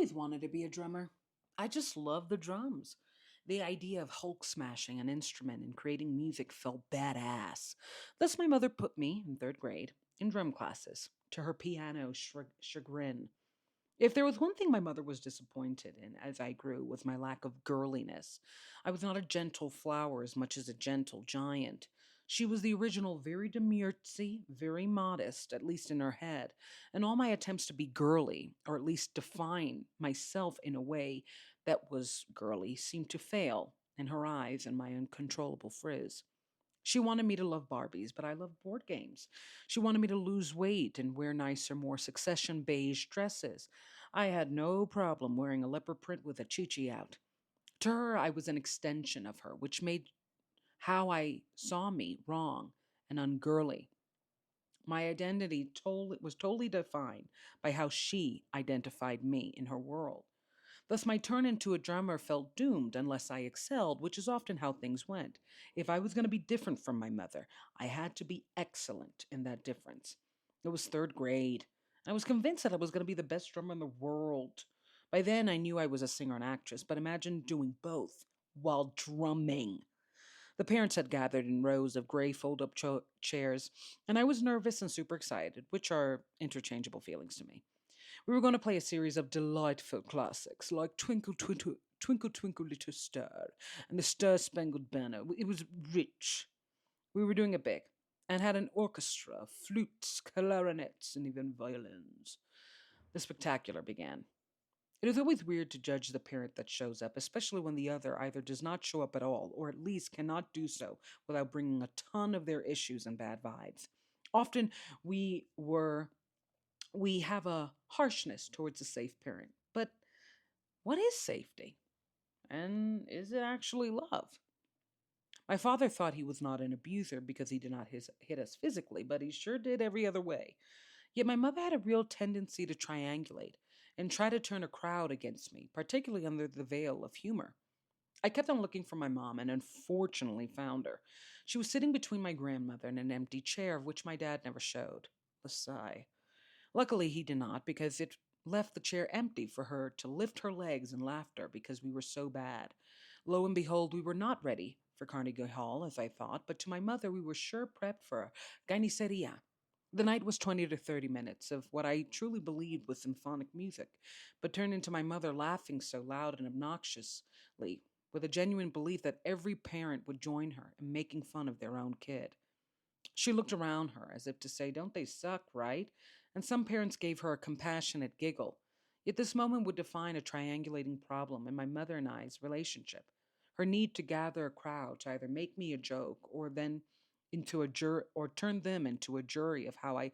always wanted to be a drummer. I just love the drums. The idea of Hulk smashing an instrument and creating music felt badass. Thus, my mother put me, in third grade, in drum classes, to her piano chagrin. If there was one thing my mother was disappointed in as I grew was my lack of girliness. I was not a gentle flower as much as a gentle giant. She was the original very demurtsy, very modest, at least in her head, and all my attempts to be girly, or at least define myself in a way that was girly, seemed to fail in her eyes and my uncontrollable frizz. She wanted me to love Barbies, but I love board games. She wanted me to lose weight and wear nicer, more succession beige dresses. I had no problem wearing a leopard print with a chichi out. To her, I was an extension of her, which made how I saw me wrong and ungirly. My identity was totally defined by how she identified me in her world. Thus, my turn into a drummer felt doomed unless I excelled, which is often how things went. If I was going to be different from my mother, I had to be excellent in that difference. It was third grade. I was convinced that I was going to be the best drummer in the world. By then, I knew I was a singer and actress, but imagine doing both while drumming. The parents had gathered in rows of gray fold up chairs, and I was nervous and super excited, which are interchangeable feelings to me. We were going to play a series of delightful classics like Twinkle, Twinkle, Twinkle, Twinkle, Little Star and the Star Spangled Banner. It was rich. We were doing it big and had an orchestra, flutes, clarinets, and even violins. The spectacular began. It is always weird to judge the parent that shows up, especially when the other either does not show up at all or at least cannot do so without bringing a ton of their issues and bad vibes. Often we were we have a harshness towards a safe parent. But what is safety? And is it actually love? My father thought he was not an abuser because he did not hit us physically, but he sure did every other way. Yet my mother had a real tendency to triangulate and try to turn a crowd against me, particularly under the veil of humor. I kept on looking for my mom and unfortunately found her. She was sitting between my grandmother and an empty chair of which my dad never showed. A sigh. Luckily, he did not, because it left the chair empty for her to lift her legs in laughter because we were so bad. Lo and behold, we were not ready for Carnegie Hall, as I thought, but to my mother, we were sure prepped for a Gainiceria. The night was 20 to 30 minutes of what I truly believed was symphonic music, but turned into my mother laughing so loud and obnoxiously, with a genuine belief that every parent would join her in making fun of their own kid. She looked around her as if to say, "Don't they suck, right?" And some parents gave her a compassionate giggle. Yet this moment would define a triangulating problem in my mother and I's relationship. Her need to gather a crowd to either make me a joke or then into a or turn them into a jury of how I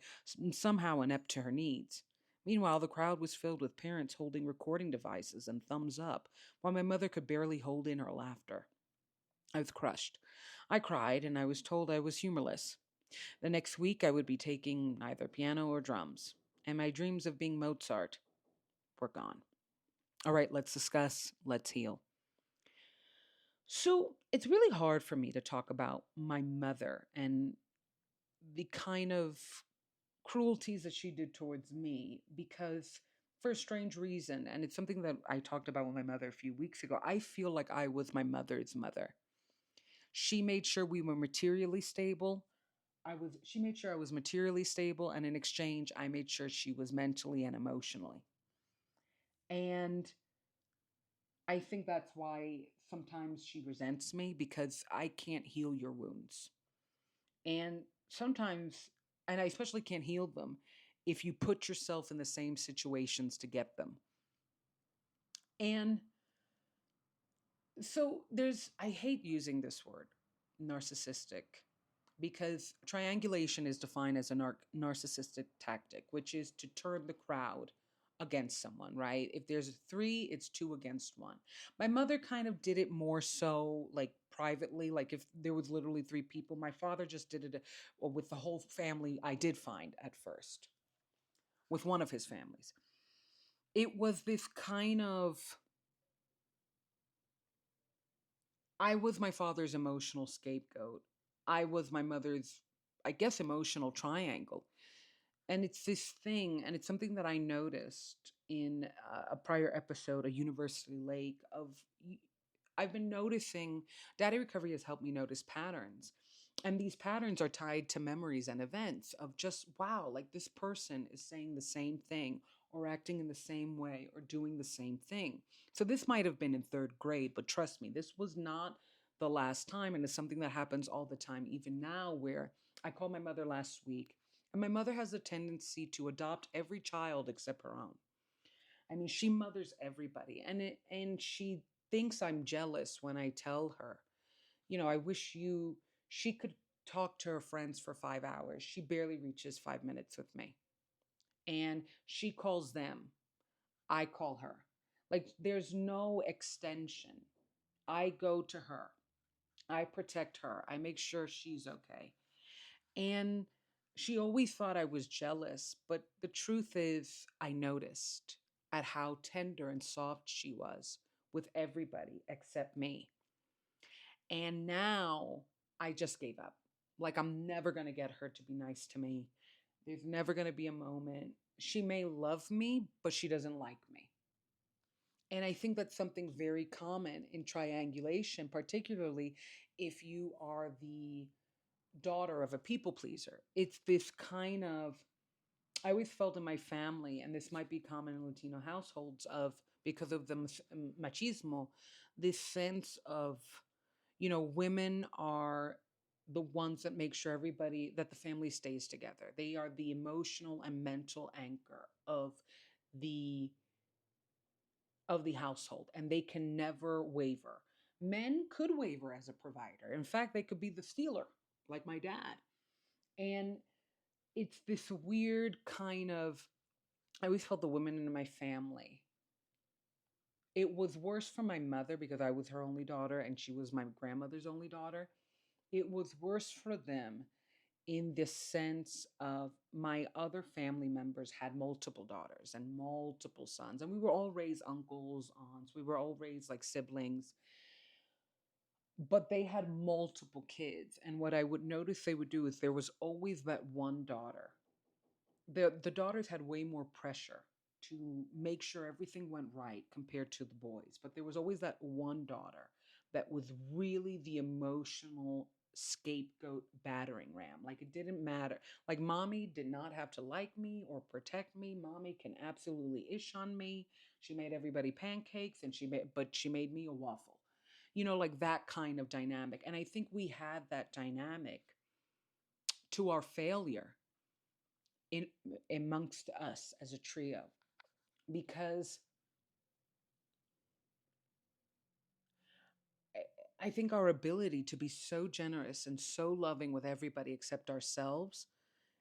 somehow inept to her needs. Meanwhile, the crowd was filled with parents holding recording devices and thumbs up, while my mother could barely hold in her laughter. I was crushed. I cried, and I was told I was humorless. The next week, I would be taking either piano or drums, and my dreams of being Mozart were gone. All right, let's discuss, let's heal. So, it's really hard for me to talk about my mother and the kind of cruelties that she did towards me because, for a strange reason, and it's something that I talked about with my mother a few weeks ago, I feel like I was my mother's mother. She made sure we were materially stable. She made sure I was materially stable, and in exchange I made sure she was mentally and emotionally. And I think that's why sometimes she resents me because I can't heal your wounds. And sometimes, and I especially can't heal them if you put yourself in the same situations to get them. And so I hate using this word, narcissistic, because triangulation is defined as a narcissistic tactic, which is to turn the crowd against someone, right? If there's three, it's two against one. My mother kind of did it more so like privately, like if there was literally three people. My father just did it with the whole family, I did find at first, with one of his families. It was this kind of, I was my father's emotional scapegoat. I was my mother's, I guess, emotional triangle. And it's this thing, and it's something that I noticed in a prior episode, a University Lake, of I've been noticing, Daddy Recovery has helped me notice patterns. And these patterns are tied to memories and events of just, wow, like this person is saying the same thing or acting in the same way or doing the same thing. So this might have been in third grade, but trust me, this was not the last time. And it's something that happens all the time, even now, where I called my mother last week. And my mother has a tendency to adopt every child except her own. I mean, she mothers everybody, and she thinks I'm jealous when I tell her, I wish you she could talk to her friends for 5 hours. She barely reaches 5 minutes with me. And she calls them. I call her. Like there's no extension. I go to her. I protect her. I make sure she's okay. And she always thought I was jealous, but the truth is, I noticed at how tender and soft she was with everybody except me. And now I just gave up. Like, I'm never going to get her to be nice to me. There's never going to be a moment. She may love me, but she doesn't like me. And I think that's something very common in triangulation, particularly if you are the daughter of a people pleaser. It's this kind of, I always felt in my family, and this might be common in Latino households, of because of the machismo, this sense of, women are the ones that make sure everybody, that the family stays together. They are the emotional and mental anchor the of the household, and they can never waver. Men could waver as a provider. In fact, they could be the stealer, like my dad. And it's this weird kind of, I always felt the women in my family. It was worse for my mother because I was her only daughter and she was my grandmother's only daughter. It was worse for them in the sense of my other family members had multiple daughters and multiple sons, and we were all raised uncles, aunts, we were all raised like siblings, but they had multiple kids. And what I would notice they would do is there was always that one daughter. The daughters had way more pressure to make sure everything went right compared to the boys, but there was always that one daughter that was really the emotional scapegoat battering ram. Like it didn't matter. Like mommy did not have to like me or protect me. Mommy can absolutely ish on me. She made everybody pancakes and she made me a waffle. Like that kind of dynamic. And I think we had that dynamic to our failure in amongst us as a trio, because I think our ability to be so generous and so loving with everybody except ourselves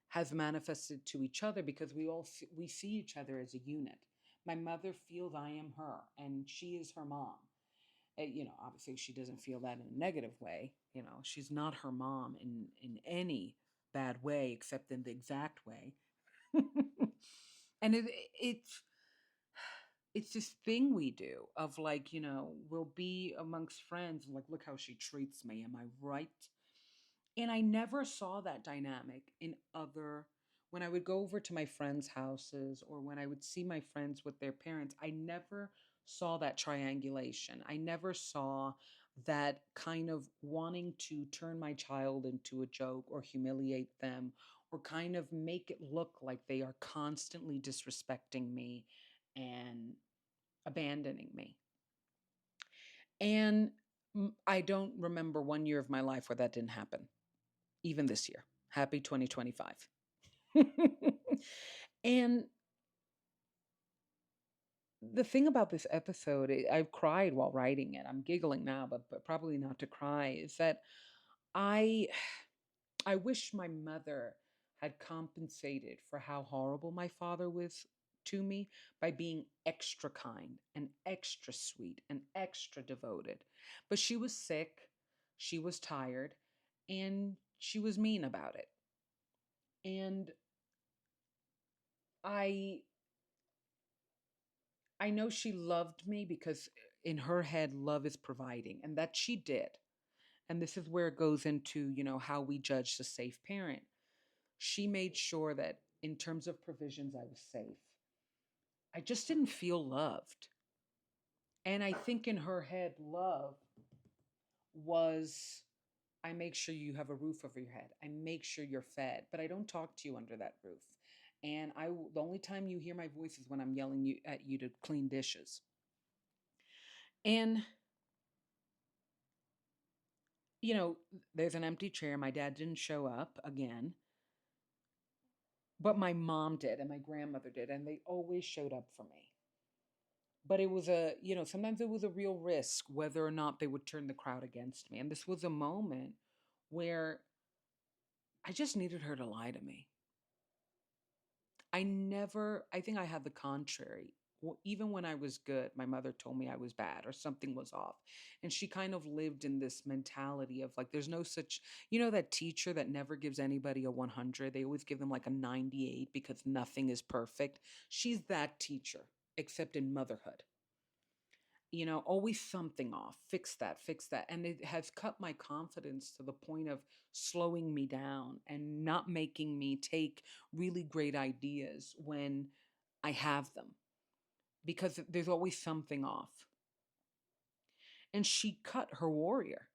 has manifested to each other because we see each other as a unit. My mother feels I am her and she is her mom. Obviously she doesn't feel that in a negative way. She's not her mom in any bad way except in the exact way. And it's this thing we do of like, we'll be amongst friends and like, look how she treats me. Am I right? And I never saw that dynamic when I would go over to my friends' houses or when I would see my friends with their parents. I never saw that triangulation. I never saw that kind of wanting to turn my child into a joke or humiliate them or kind of make it look like they are constantly disrespecting me and abandoning me. And I don't remember one year of my life where that didn't happen, even this year. Happy 2025. And the thing about this episode, I've cried while writing it. I'm giggling now, but probably not to cry, is that I I wish my mother had compensated for how horrible my father was to me by being extra kind and extra sweet and extra devoted. But she was sick, she was tired, and she was mean about it. And I I know she loved me because in her head love is providing, and that she did. And this is where it goes into, how we judge the safe parent. She made sure that in terms of provisions I was safe. I just didn't feel loved. And I think in her head, love was I make sure you have a roof over your head. I make sure you're fed, but I don't talk to you under that roof. And the only time you hear my voice is when I'm yelling at you to clean dishes. And you know, there's an empty chair. My dad didn't show up again, but my mom did and my grandmother did, and they always showed up for me. But it was sometimes it was a real risk whether or not they would turn the crowd against me. And this was a moment where I just needed her to lie to me. I think I had the contrary. Even when I was good, my mother told me I was bad or something was off. And she kind of lived in this mentality of like, there's no such, that teacher that never gives anybody a 100. They always give them like a 98 because nothing is perfect. She's that teacher, except in motherhood. Always something off, fix that. And it has cut my confidence to the point of slowing me down and not making me take really great ideas when I have them because there's always something off. And she cut her warrior.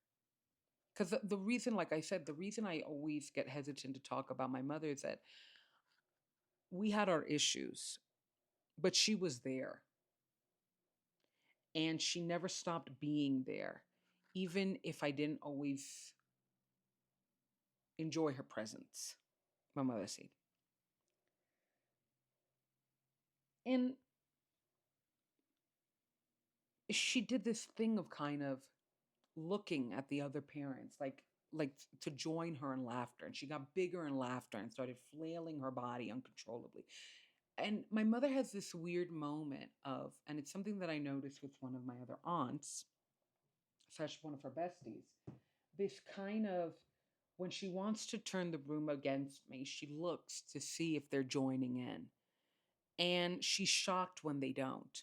Because the reason, like I said, the reason I always get hesitant to talk about my mother is that we had our issues, but she was there and she never stopped being there, even if I didn't always enjoy her presence, my mother said. And she did this thing of kind of looking at the other parents, like to join her in laughter. And she got bigger in laughter and started flailing her body uncontrollably. And my mother has this weird moment of, and it's something that I noticed with one of my other aunts, such one of her besties, this kind of when she wants to turn the room against me, she looks to see if they're joining in. And she's shocked when they don't.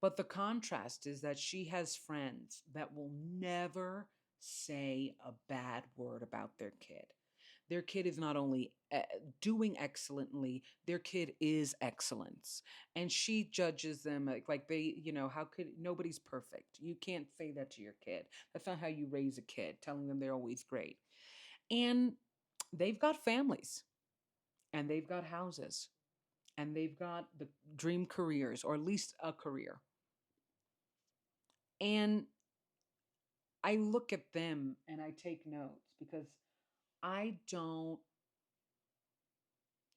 But the contrast is that she has friends that will never say a bad word about their kid. Their kid is not only doing excellently, their kid is excellence. And she judges them like they, how could nobody's perfect. You can't say that to your kid. That's not how you raise a kid, telling them they're always great. And they've got families and they've got houses and they've got the dream careers or at least a career. And I look at them and I take notes because I don't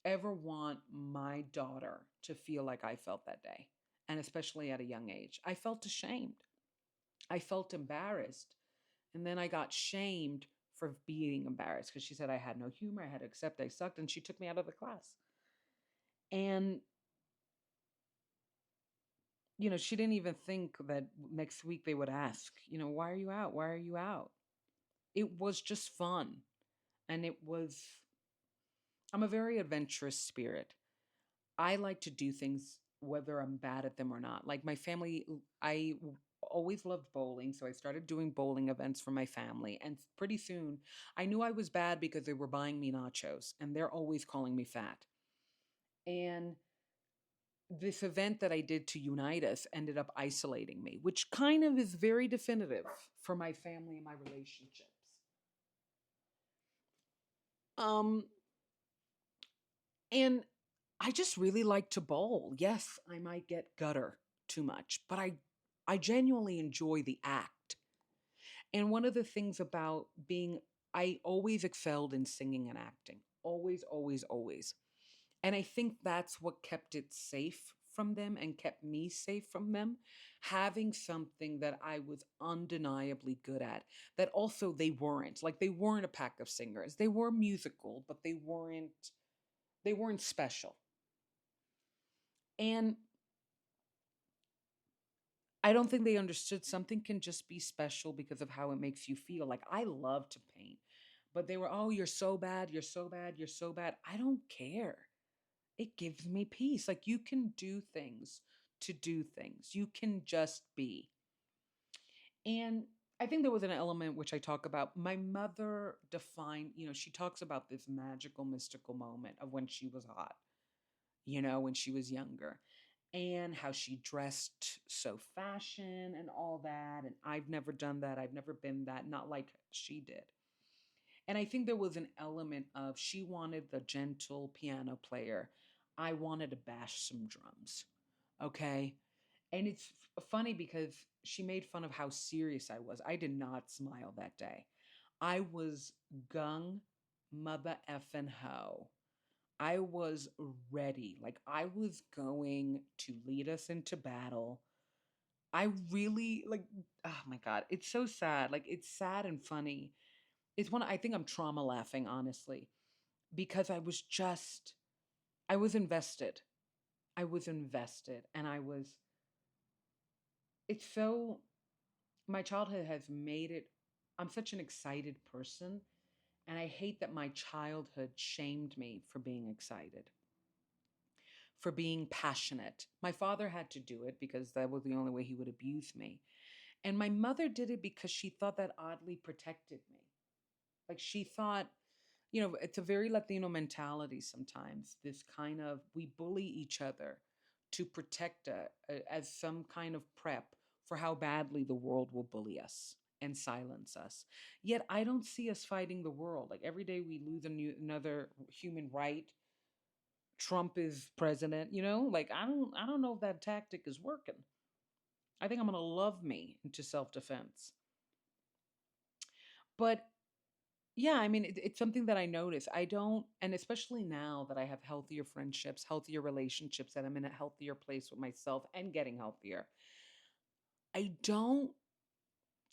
ever want my daughter to feel like I felt that day. And especially at a young age, I felt ashamed. I felt embarrassed. And then I got shamed for being embarrassed because she said I had no humor. I had to accept I sucked. And she took me out of the class. And, she didn't even think that next week they would ask, why are you out? Why are you out? It was just fun. And I'm a very adventurous spirit. I like to do things whether I'm bad at them or not. Like my family, always loved bowling, so I started doing bowling events for my family. And pretty soon, I knew I was bad because they were buying me nachos and they're always calling me fat. And this event that I did to unite us ended up isolating me, which kind of is very definitive for my family and my relationships. Um, and I just really like to bowl. Yes, I might get gutter too much, but I genuinely enjoy the act. And one of the things about I always excelled in singing and acting. Always, always, always. And I think that's what kept it safe from them and kept me safe from them. Having something that I was undeniably good at, that also they weren't. Like they weren't a pack of singers. They were musical, but they weren't special. And I don't think they understood something can just be special because of how it makes you feel. Like I love to paint, but they were, oh, you're so bad, you're so bad, you're so bad. I don't care. It gives me peace. Like you can do things to do things. You can just be. And I think there was an element which I talk about. My mother defined, she talks about this magical, mystical moment of when she was hot. when she was younger, and how she dressed so fashion and all that. And I've never done that. I've never been that, not like she did. And I think there was an element of she wanted the gentle piano player. I wanted to bash some drums. Okay. And it's funny because she made fun of how serious I was. I did not smile that day. I was gung mother effing ho. I was ready. Like I was going to lead us into battle. I really like, oh my God, it's so sad. Like it's sad and funny. It's one, I think I'm trauma laughing, honestly, because I was invested. I was invested and it's so, my childhood has made it, I'm such an excited person. And I hate that my childhood shamed me for being excited, for being passionate. My father had to do it because that was the only way he would abuse me. And my mother did it because she thought that oddly protected me. Like she thought, it's a very Latino mentality sometimes. This kind of, we bully each other to protect as some kind of prep for how badly the world will bully us and silence us. Yet I don't see us fighting the world. Like every day we lose another human right. Trump is president, like I don't know if that tactic is working. I think I'm going to love me into self-defense. But yeah, I mean, it's something that I notice. I don't, and especially now that I have healthier friendships, healthier relationships, that I'm in a healthier place with myself and getting healthier. I don't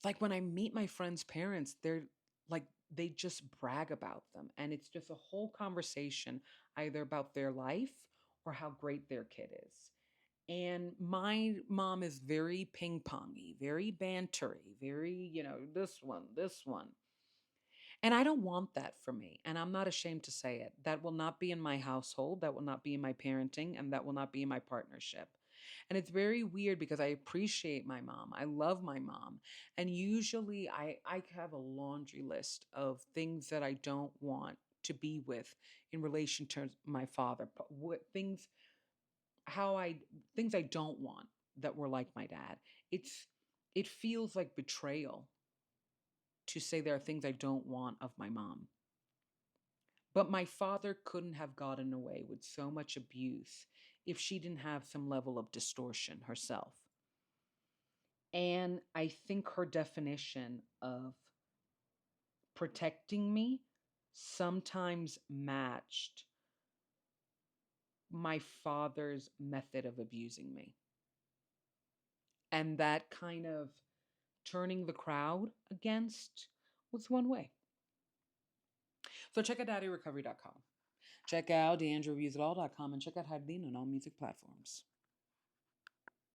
like when I meet my friends' parents, they're like, they just brag about them. And it's just a whole conversation either about their life or how great their kid is. And my mom is very ping pongy, very bantery, very, this one. And I don't want that for me. And I'm not ashamed to say it. That will not be in my household. That will not be in my parenting. And that will not be in my partnership. And it's very weird because I appreciate my mom. I love my mom. And usually I have a laundry list of things that I don't want to be with in relation to my father. What things, how I, things I don't want that were like my dad. It feels like betrayal to say there are things I don't want of my mom. But my father couldn't have gotten away with so much abuse if she didn't have some level of distortion herself. And I think her definition of protecting me sometimes matched my father's method of abusing me. And that kind of turning the crowd against was one way. So check out daddyrecovery.com. Check out deandrewiesitall.com and check out Hardin on all music platforms.